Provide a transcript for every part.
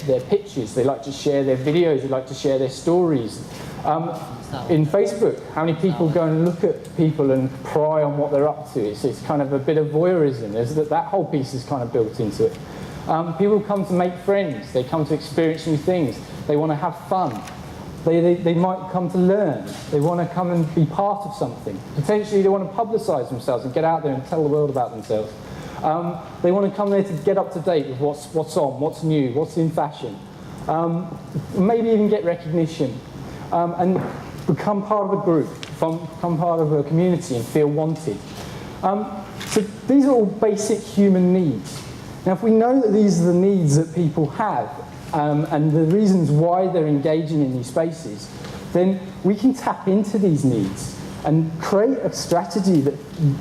their pictures, they like to share their videos, they like to share their stories. In Facebook, how many people go and look at people and pry on what they're up to? It's kind of a bit of voyeurism. That whole piece is kind of built into it. People come to make friends, they come to experience new things, they want to have fun. They might come to learn, they want to come and be part of something. Potentially they want to publicise themselves and get out there and tell the world about themselves. They want to come there to get up to date with what's on, what's new, what's in fashion. Maybe even get recognition. And become part of a group, become part of a community and feel wanted. So these are all basic human needs. Now if we know that these are the needs that people have, and the reasons why they're engaging in these spaces, then we can tap into these needs and create a strategy that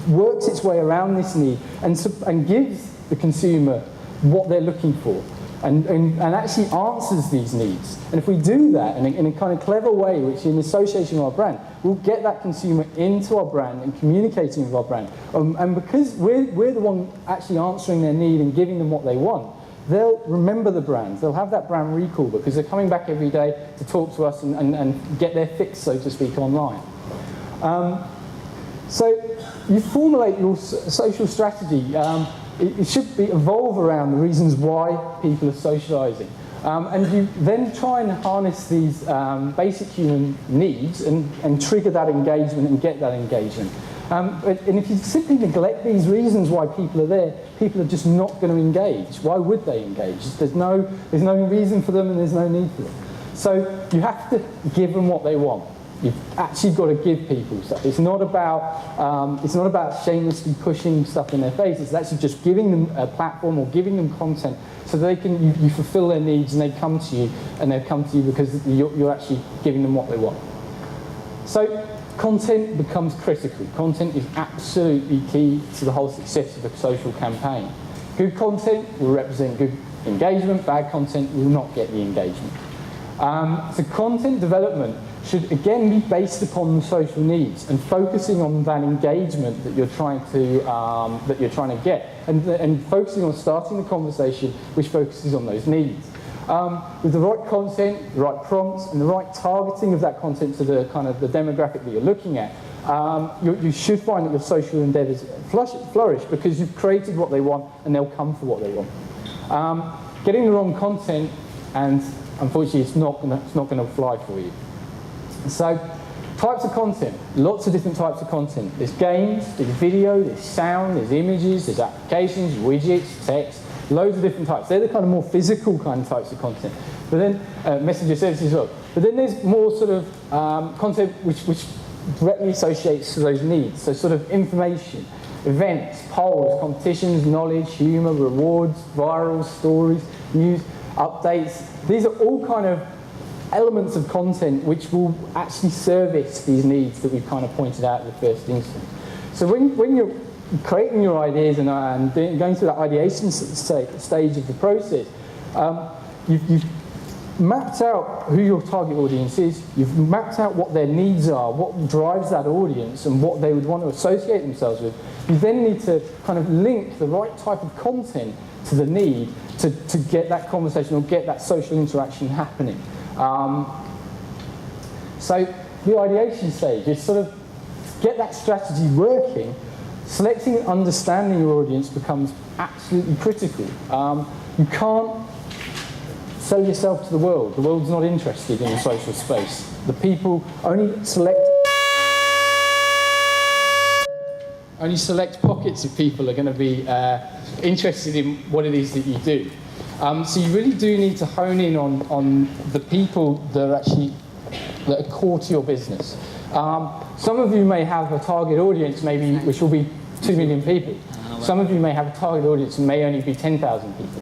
works its way around this need and gives the consumer what they're looking for and actually answers these needs. And if we do that in a kind of clever way, which in association with our brand, we'll get that consumer into our brand and communicating with our brand. And because we're the one actually answering their need and giving them what they want, they'll remember the brand. They'll have that brand recall because they're coming back every day to talk to us and get their fix, so to speak, online. So you formulate your social strategy. It should evolve around the reasons why people are socialising. And you then try and harness these basic human needs and trigger that engagement and get that engagement. And if you simply neglect these reasons why people are there, people are just not going to engage. Why would they engage? There's no reason for them and there's no need for them. So you have to give them what they want. You've actually got to give people stuff. It's not about shamelessly pushing stuff in their face. It's actually just giving them a platform or giving them content so they can you fulfill their needs and they come to you, and they come to you because you're actually giving them what they want. So content becomes critical. Content is absolutely key to the whole success of a social campaign. Good content will represent good engagement. Bad content will not get the engagement. So content development should again be based upon the social needs and focusing on that engagement that you're trying to get, and focusing on starting the conversation which focuses on those needs. With the right content, the right prompts, and the right targeting of that content to the kind of the demographic that you're looking at, you should find that your social endeavours flourish because you've created what they want and they'll come for what they want. Getting the wrong content, and unfortunately it's not going to fly for you. So, types of content, lots of different types of content. There's games, there's video, there's sound, there's images, there's applications, widgets, text, loads of different types. They're the kind of more physical kind of types of content. But then, messenger services as well. But then there's more sort of content which directly associates to those needs. So sort of information, events, polls, competitions, knowledge, humour, rewards, viral stories, news, updates. These are all kind of elements of content which will actually service these needs that we've kind of pointed out in the first instance. So when you're creating your ideas and going through that ideation stage of the process, you've mapped out who your target audience is, you've mapped out what their needs are, what drives that audience and what they would want to associate themselves with. You then need to kind of link the right type of content to the need to get that conversation or get that social interaction happening. So the ideation stage is sort of get that strategy working. Selecting and understanding your audience becomes absolutely critical. You can't sell yourself to the world. The world's not interested in the social space. The people only select pockets of people are going to be interested in what it is that you do. So you really do need to hone in on the people that are core to your business. Some of you may have a target audience which will be 2 million people. Some of you may have a target audience and may only be 10,000 people.